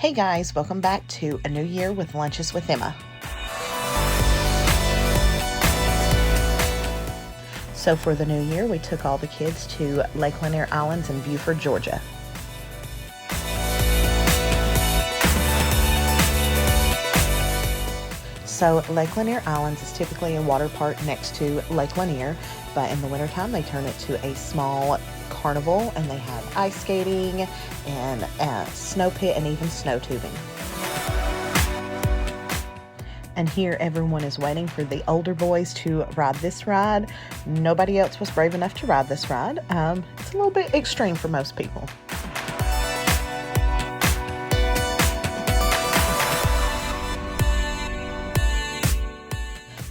Hey guys, welcome back to A New Year with Lunches with Emma. So for the new year, we took all the kids to Lake Lanier Islands in Buford, Georgia. So Lake Lanier Islands is typically a water park next to Lake Lanier, but in the wintertime they turn it to a small carnival, and they have ice skating and a snow pit and even snow tubing. And here everyone is waiting for the older boys to ride this ride. Nobody else was brave enough to ride this ride. It's a little bit extreme for most people.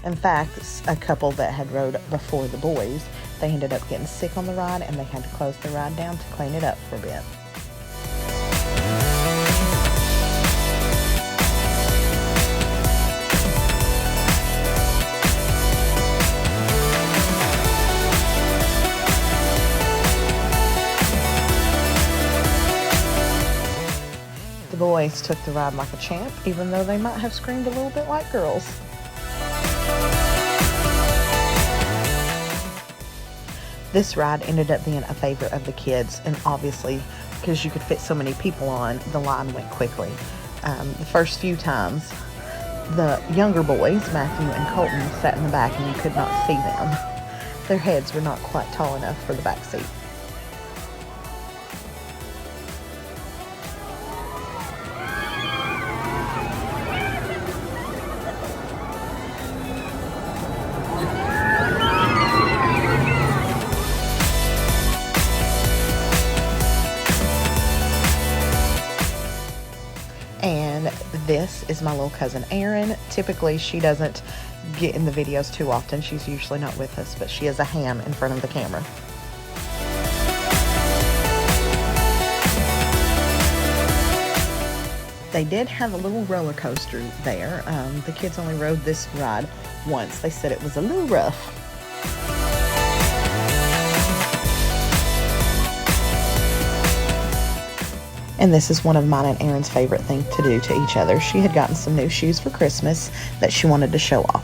In fact, a couple that had rode before the boys, they ended up getting sick on the ride and they had to close the ride down to clean it up for a bit. The boys took the ride like a champ, even though they might have screamed a little bit like girls. This ride ended up being a favorite of the kids, and obviously, because you could fit so many people on, the line went quickly. The first few times, the younger boys, Matthew and Colton, sat in the back and you could not see them. Their heads were not quite tall enough for the back seat. And this is my little cousin Erin. Typically she doesn't get in the videos too often. She's usually not with us, but she is a ham in front of the camera. They did have a little roller coaster there. The kids only rode this ride once. They said it was a little rough. And this is one of mine and Erin's favorite thing to do to each other. She had gotten some new shoes for Christmas that she wanted to show off.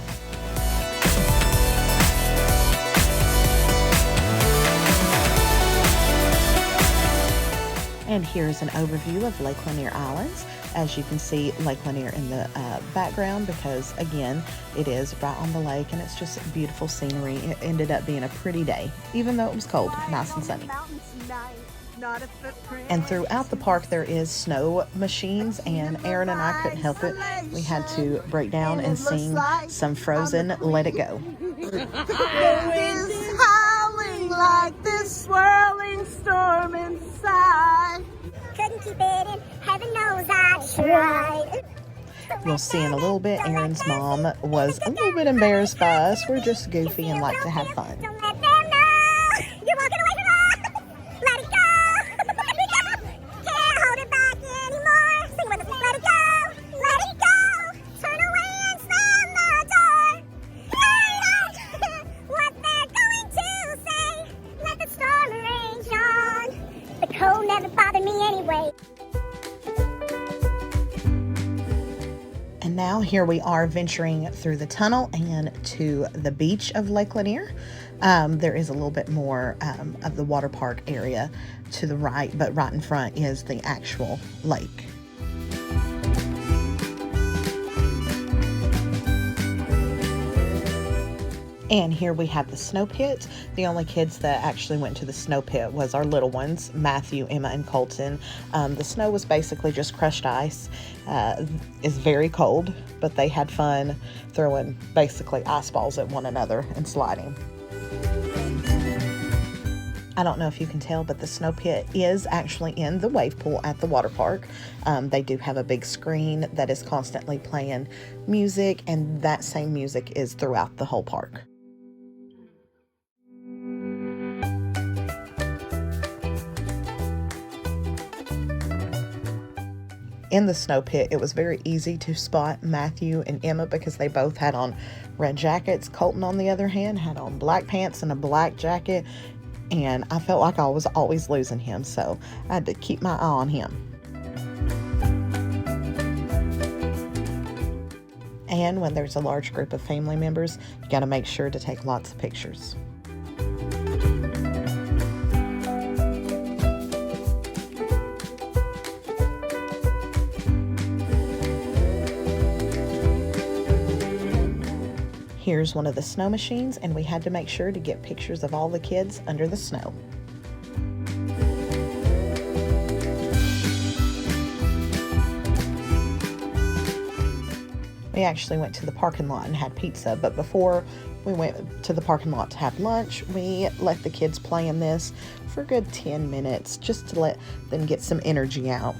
And here's an overview of Lake Lanier Islands. As you can see, Lake Lanier in the background, because again, it is right on the lake and it's just beautiful scenery. It ended up being a pretty day, even though it was cold, nice and sunny. And throughout the park there is snow machines, and Erin and I couldn't help it. We had to break down and sing some Frozen Let It Go. The wind's howling like this swirling storm inside. Couldn't keep it in, heaven knows I tried. You'll see in a little bit, Erin's mom was a little bit embarrassed by us. We're just goofy and like to have fun. Don't let them know you're walking away from us. Let it go. Let it go. Can't hold it back anymore. Sing with us. Let it go. Let it go. Turn away and slam the door. Hey, what they're going to say. Let the storm rage on. The cold never bothered me anyway. And now here we are venturing through the tunnel and to the beach of Lake Lanier. There is a little bit more of the water park area to the right, but right in front is the actual lake. And here we have the snow pit. The only kids that actually went to the snow pit was our little ones, Matthew, Emma, and Colton. The snow was basically just crushed ice. It's very cold, but they had fun throwing basically ice balls at one another and sliding. I don't know if you can tell, but the snow pit is actually in the wave pool at the water park. They do have a big screen that is constantly playing music, and that same music is throughout the whole park. In the snow pit, it was very easy to spot Matthew and Emma because they both had on red jackets. Colton, on the other hand, had on black pants and a black jacket, and I felt like I was always losing him, so I had to keep my eye on him. And when there's a large group of family members, you got to make sure to take lots of pictures. Here's one of the snow machines, and we had to make sure to get pictures of all the kids under the snow. We actually went to the parking lot and had pizza, but before we went to the parking lot to have lunch, we let the kids play in this for a good 10 minutes just to let them get some energy out.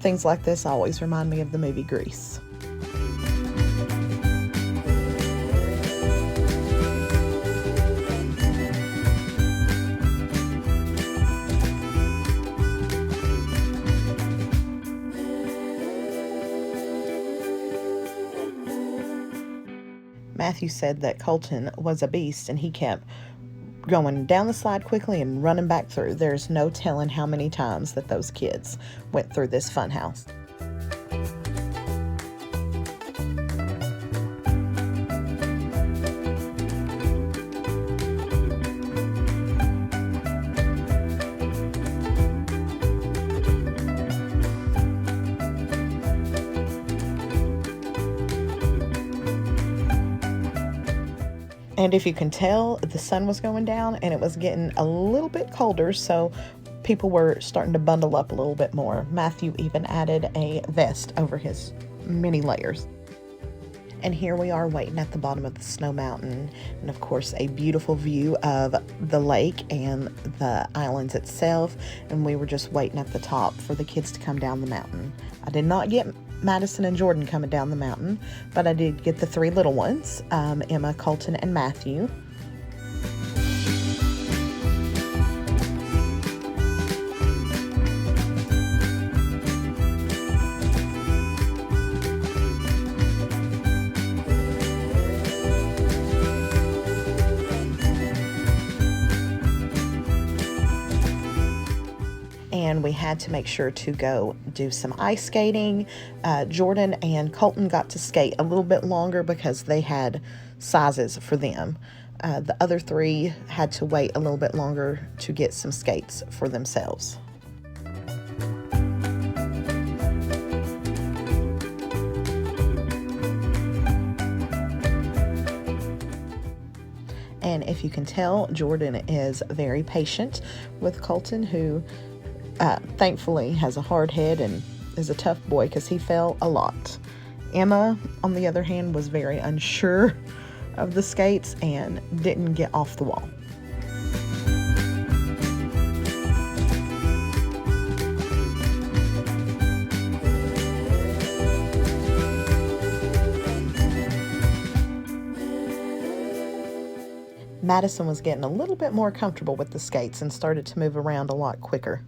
Things like this always remind me of the movie Grease. Matthew said that Colton was a beast and he kept going down the slide quickly and running back through. There's no telling how many times that those kids went through this fun house. And if you can tell, the sun was going down and it was getting a little bit colder, so people were starting to bundle up a little bit more. Matthew even added a vest over his many layers. And here we are waiting at the bottom of the snow mountain, and of course a beautiful view of the lake and the islands itself, and we were just waiting at the top for the kids to come down the mountain. I did not get Madison and Jordan coming down the mountain, but I did get the three little ones, Emma, Colton, and Matthew. And we had to make sure to go do some ice skating. Jordan and Colton got to skate a little bit longer because they had sizes for them. The other three had to wait a little bit longer to get some skates for themselves. And if you can tell, Jordan is very patient with Colton, who thankfully has a hard head and is a tough boy because he fell a lot. Emma, on the other hand, was very unsure of the skates and didn't get off the wall. Madison was getting a little bit more comfortable with the skates and started to move around a lot quicker.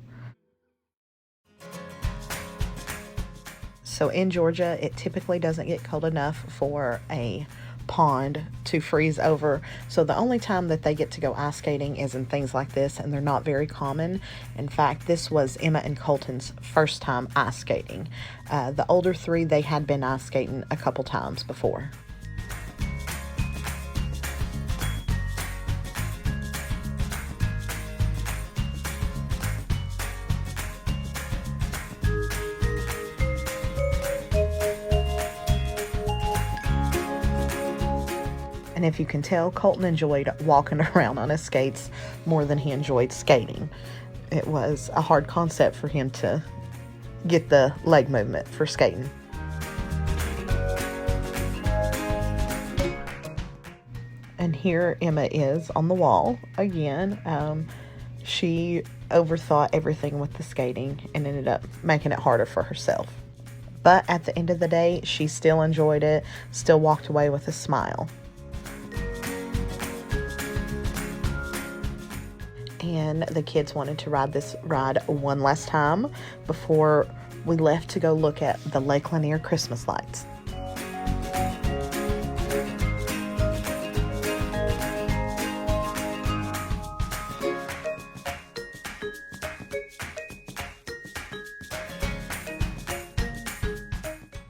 So in Georgia, it typically doesn't get cold enough for a pond to freeze over. So the only time that they get to go ice skating is in things like this, and they're not very common. In fact, this was Emma and Colton's first time ice skating. The older three, they had been ice skating a couple times before. And if you can tell, Colton enjoyed walking around on his skates more than he enjoyed skating. It was a hard concept for him to get the leg movement for skating. And here Emma is on the wall again. She overthought everything with the skating and ended up making it harder for herself. But at the end of the day, she still enjoyed it, still walked away with a smile. And the kids wanted to ride this ride one last time before we left to go look at the Lake Lanier Christmas lights.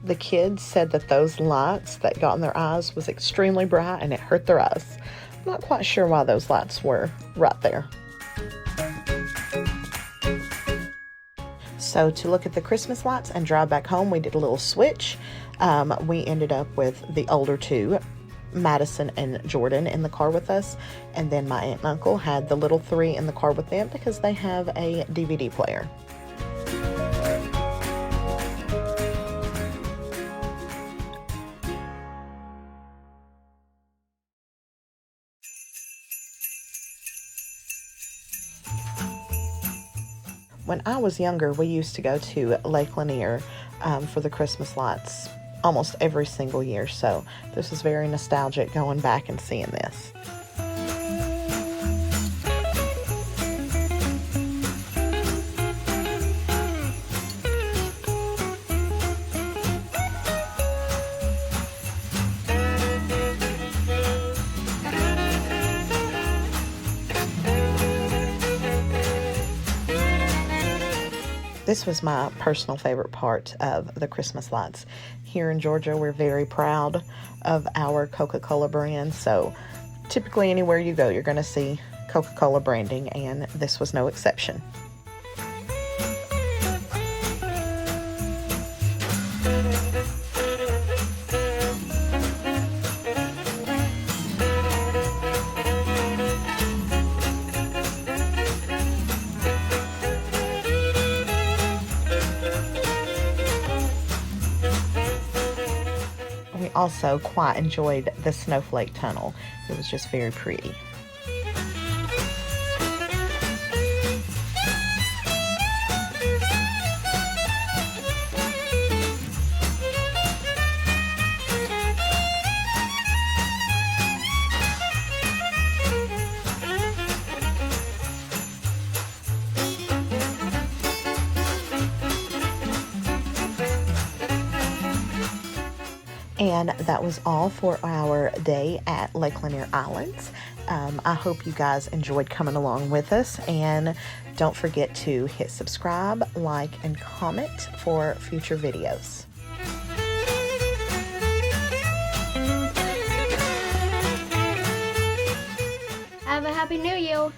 The kids said that those lights that got in their eyes was extremely bright and it hurt their eyes. I'm not quite sure why those lights were right there. So to look at the Christmas lights and drive back home, we did a little switch. We ended up with the older two, Madison and Jordan, in the car with us, and then my aunt and uncle had the little three in the car with them because they have a DVD player. When I was younger, we used to go to Lake Lanier for the Christmas lights almost every single year, so this is very nostalgic going back and seeing this. This was my personal favorite part of the Christmas lights. Here in Georgia, we're very proud of our Coca-Cola brand, so typically anywhere you go, you're going to see Coca-Cola branding, and this was no exception. We also quite enjoyed the snowflake tunnel. It was just very pretty. And that was all for our day at Lake Lanier Islands. I hope you guys enjoyed coming along with us, and don't forget to hit subscribe, like, and comment for future videos. Have a happy new year.